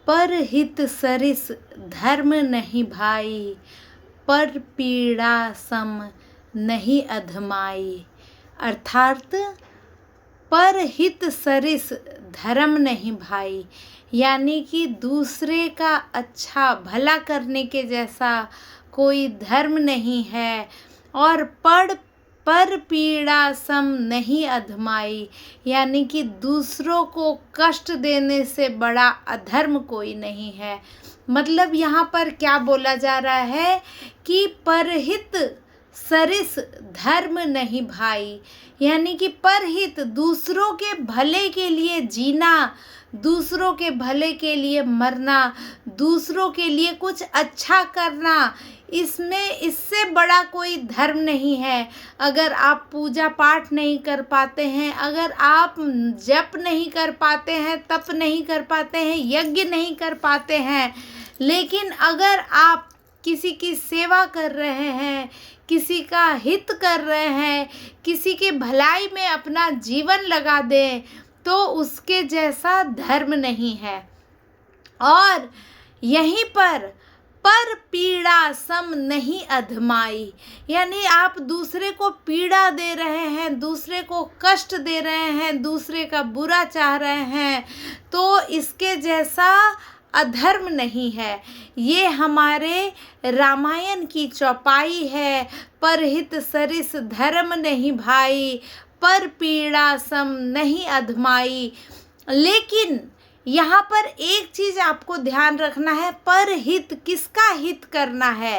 पर हित सरिस धर्म नहीं भाई, पर पीड़ा सम नहीं अधमाई। अर्थात पर हित सरिस धर्म नहीं भाई, यानी कि दूसरे का अच्छा भला करने के जैसा कोई धर्म नहीं है। और पर पीड़ा सम नहीं अधमाई, यानी कि दूसरों को कष्ट देने से बड़ा अधर्म कोई नहीं है। मतलब यहाँ पर क्या बोला जा रहा है कि परहित सरिस धर्म नहीं भाई, यानी कि परहित दूसरों के भले के लिए जीना, दूसरों के भले के लिए मरना, दूसरों के लिए कुछ अच्छा करना, इससे बड़ा कोई धर्म नहीं है। अगर आप पूजा पाठ नहीं कर पाते हैं, अगर आप जप नहीं कर पाते हैं, तप नहीं कर पाते हैं, यज्ञ नहीं कर पाते हैं, लेकिन अगर आप किसी की सेवा कर रहे हैं, किसी का हित कर रहे हैं, किसी के भलाई में अपना जीवन लगा दें, तो उसके जैसा धर्म नहीं है। और यहीं पर पीड़ा सम नहीं अधमाई, यानी आप दूसरे को पीड़ा दे रहे हैं, दूसरे को कष्ट दे रहे हैं, दूसरे का बुरा चाह रहे हैं, तो इसके जैसा अधर्म नहीं है। ये हमारे रामायण की चौपाई है। परहित सरिस धर्म नहीं भाई, पर पीड़ा सम नहीं अधमाई। लेकिन यहाँ पर एक चीज़ आपको ध्यान रखना है, परहित किसका हित करना है।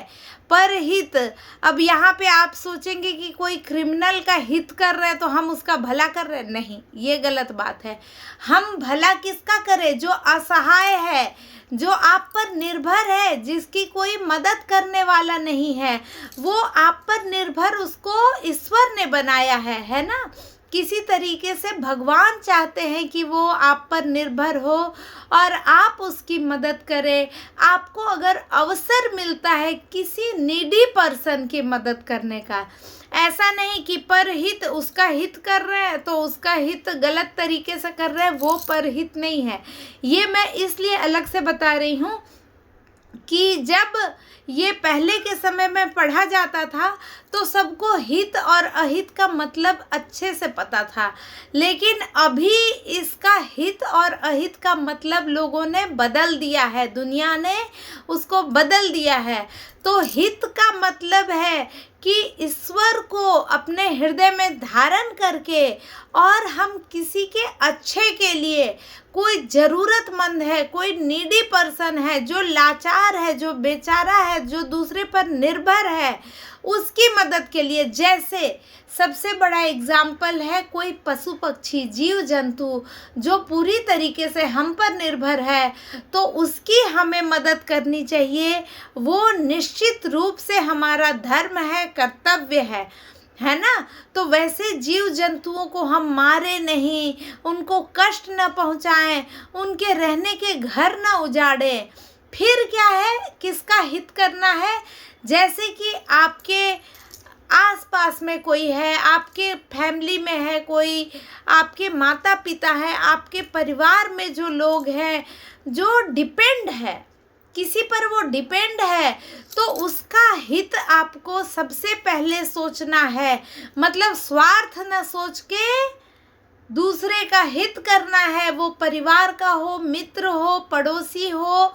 परहित, अब यहाँ पे आप सोचेंगे कि कोई क्रिमिनल का हित कर रहे हैं तो हम उसका भला कर रहे हैं, नहीं, ये गलत बात है। हम भला किसका करें? जो असहाय है, जो आप पर निर्भर है, जिसकी कोई मदद करने वाला नहीं है, वो आप पर निर्भर उसको ईश्वर ने बनाया है ना। किसी तरीके से भगवान चाहते हैं कि वो आप पर निर्भर हो और आप उसकी मदद करें। आपको अगर अवसर मिलता है किसी नीडी पर्सन की मदद करने का, ऐसा नहीं कि परहित उसका हित कर रहे हैं तो उसका हित गलत तरीके से कर रहे हैं, वो परहित नहीं है। ये मैं इसलिए अलग से बता रही हूँ कि जब ये पहले के समय में पढ़ा जाता था तो सबको हित और अहित का मतलब अच्छे से पता था, लेकिन अभी इसका हित और अहित का मतलब लोगों ने बदल दिया है, दुनिया ने उसको बदल दिया है। तो हित का मतलब है कि ईश्वर को अपने हृदय में धारण करके और हम किसी के अच्छे के लिए, कोई ज़रूरतमंद है, कोई नीडी पर्सन है, जो लाचार है, जो बेचारा है, जो दूसरे पर निर्भर है, उसकी मदद के लिए। जैसे सबसे बड़ा एग्जाम्पल है कोई पशु पक्षी जीव जंतु जो पूरी तरीके से हम पर निर्भर है, तो उसकी हमें मदद करनी चाहिए। वो निश्चित रूप से हमारा धर्म है, कर्तव्य है ना। तो वैसे जीव जंतुओं को हम मारे नहीं, उनको कष्ट न पहुँचाएं, उनके रहने के घर न उजाड़ें। फिर क्या है, किसका हित करना है? जैसे कि आपके आसपास में कोई है, आपके फैमिली में है कोई, आपके माता पिता हैं, आपके परिवार में जो लोग हैं जो डिपेंड है, किसी पर वो डिपेंड है, तो उसका हित आपको सबसे पहले सोचना है। मतलब स्वार्थ न सोच के दूसरे का हित करना है, वो परिवार का हो, मित्र हो, पड़ोसी हो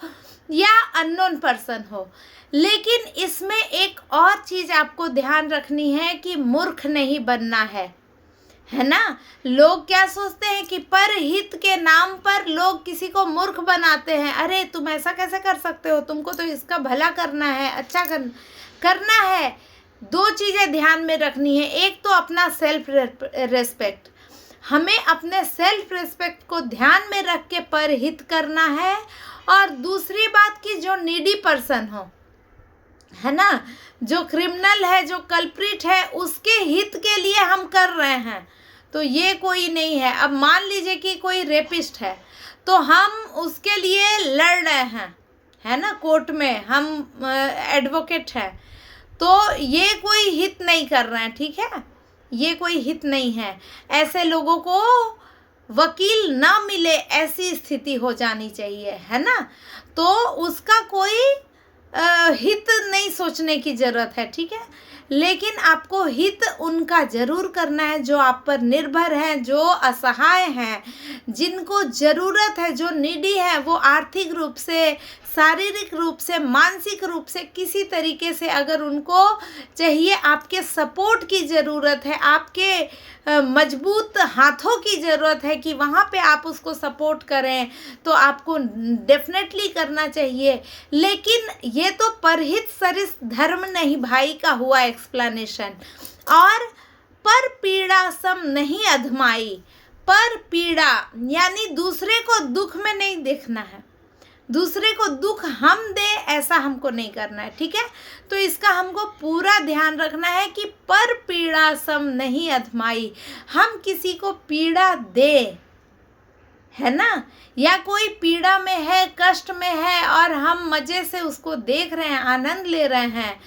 या अननोन पर्सन हो। लेकिन इसमें एक और चीज़ आपको ध्यान रखनी है कि मूर्ख नहीं बनना है ना। लोग क्या सोचते हैं कि परहित के नाम पर लोग किसी को मूर्ख बनाते हैं। अरे तुम ऐसा कैसे कर सकते हो, तुमको तो इसका भला करना है, अच्छा करना है। दो चीज़ें ध्यान में रखनी है, एक तो अपना सेल्फ रेस्पेक्ट, हमें अपने सेल्फ रेस्पेक्ट को ध्यान में रख के परहित करना है। और दूसरी बात कि जो नीडी पर्सन हो, है ना, जो क्रिमिनल है, जो कल्प्रिट है, उसके हित के लिए हम कर रहे हैं, तो ये कोई नहीं है। अब मान लीजिए कि कोई रेपिस्ट है तो हम उसके लिए लड़ रहे हैं, है ना, कोर्ट में हम एडवोकेट हैं, तो ये कोई हित नहीं कर रहे हैं, ठीक है, ये कोई हित नहीं है। ऐसे लोगों को वकील ना मिले ऐसी स्थिति हो जानी चाहिए, है ना। तो उसका कोई हित नहीं सोचने की ज़रूरत है, ठीक है। लेकिन आपको हित उनका ज़रूर करना है जो आप पर निर्भर हैं, जो असहाय हैं, जिनको ज़रूरत है, जो नीडी है, वो आर्थिक रूप से, शारीरिक रूप से, मानसिक रूप से किसी तरीके से अगर उनको चाहिए, आपके सपोर्ट की ज़रूरत है, आपके मजबूत हाथों की ज़रूरत है कि वहाँ पे आप उसको सपोर्ट करें, तो आपको डेफिनेटली करना चाहिए। लेकिन ये तो परहित सरिस धर्म नहीं भाई का हुआ एक्सप्लेनेशन। और पर पीड़ा सम नहीं अधमाई, पर पीड़ा यानी दूसरे को दुख में नहीं देखना है, दूसरे को दुख हम दे ऐसा हमको नहीं करना है, ठीक है। तो इसका हमको पूरा ध्यान रखना है कि पर पीड़ा सम नहीं अधमाई, हम किसी को पीड़ा दे, है ना, या कोई पीड़ा में है, कष्ट में है और हम मज़े से उसको देख रहे हैं, आनंद ले रहे हैं,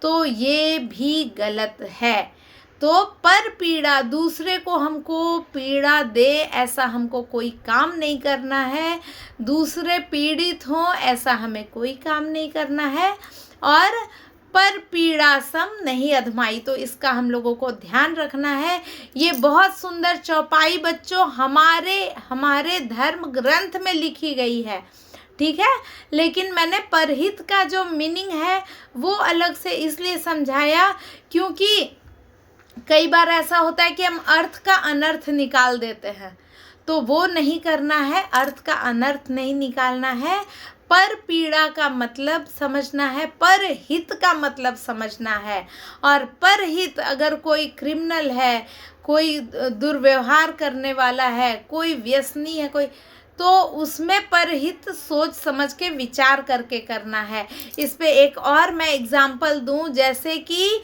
तो ये भी गलत है। तो पर पीड़ा, दूसरे को हमको पीड़ा दे ऐसा हमको कोई काम नहीं करना है, दूसरे पीड़ित हों ऐसा हमें कोई काम नहीं करना है। और पर पीड़ा सम नहीं अधमाई, तो इसका हम लोगों को ध्यान रखना है। ये बहुत सुंदर चौपाई बच्चों हमारे धर्म ग्रंथ में लिखी गई है, ठीक है। लेकिन मैंने परहित का जो मीनिंग है वो अलग से इसलिए समझाया क्योंकि कई बार ऐसा होता है कि हम अर्थ का अनर्थ निकाल देते हैं, तो वो नहीं करना है, अर्थ का अनर्थ नहीं निकालना है। पर पीड़ा का मतलब समझना है, पर हित का मतलब समझना है। और पर हित अगर कोई क्रिमिनल है, कोई दुर्व्यवहार करने वाला है, कोई व्यसनी है, कोई, तो उसमें परहित सोच समझ के विचार करके करना है। इस पे एक और मैं एग्जाम्पल दूं, जैसे कि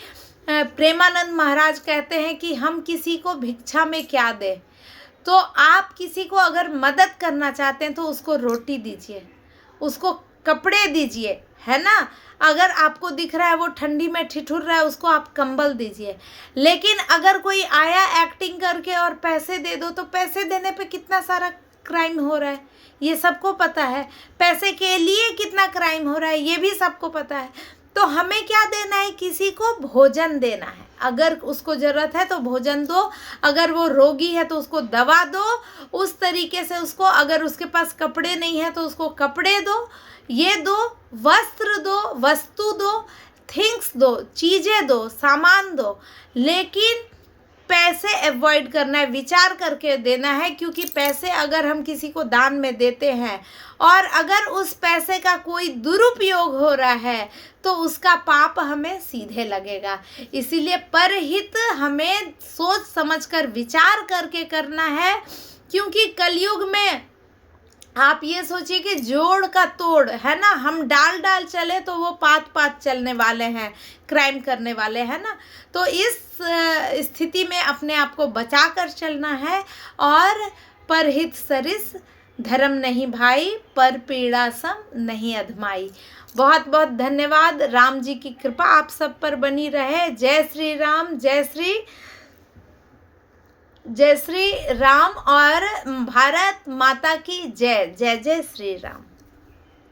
प्रेमानंद महाराज कहते हैं कि हम किसी को भिक्षा में क्या दें। तो आप किसी को अगर मदद करना चाहते हैं तो उसको रोटी दीजिए, उसको कपड़े दीजिए, है ना। अगर आपको दिख रहा है वो ठंडी में ठिठुर रहा है, उसको आप कंबल दीजिए। लेकिन अगर कोई आया एक्टिंग करके और पैसे दे दो, तो पैसे देने पे कितना सारा क्राइम हो रहा है, ये सबको पता है। पैसे के लिए कितना क्राइम हो रहा है ये भी सबको पता है। तो हमें क्या देना है, किसी को भोजन देना है। अगर उसको ज़रूरत है तो भोजन दो, अगर वो रोगी है तो उसको दवा दो, उस तरीके से उसको, अगर उसके पास कपड़े नहीं है तो उसको कपड़े दो, ये दो, वस्त्र दो, वस्तु दो, थिंग्स दो, चीज़ें दो, सामान दो। लेकिन पैसे अवॉइड करना है, विचार करके देना है, क्योंकि पैसे अगर हम किसी को दान में देते हैं और अगर उस पैसे का कोई दुरुपयोग हो रहा है तो उसका पाप हमें सीधे लगेगा। इसीलिए परहित हमें सोच समझकर विचार करके करना है, क्योंकि कलयुग में आप ये सोचिए कि जोड़ का तोड़ है ना, हम डाल चले तो वो पात चलने वाले हैं, क्राइम करने वाले हैं ना। तो इस स्थिति में अपने आप को बचा कर चलना है। और परहित सरिस धर्म नहीं भाई, पर पीड़ा सम नहीं अधमाई। बहुत बहुत धन्यवाद। राम जी की कृपा आप सब पर बनी रहे। जय श्री राम, जय श्री राम और भारत माता की जय। जय जय श्री राम।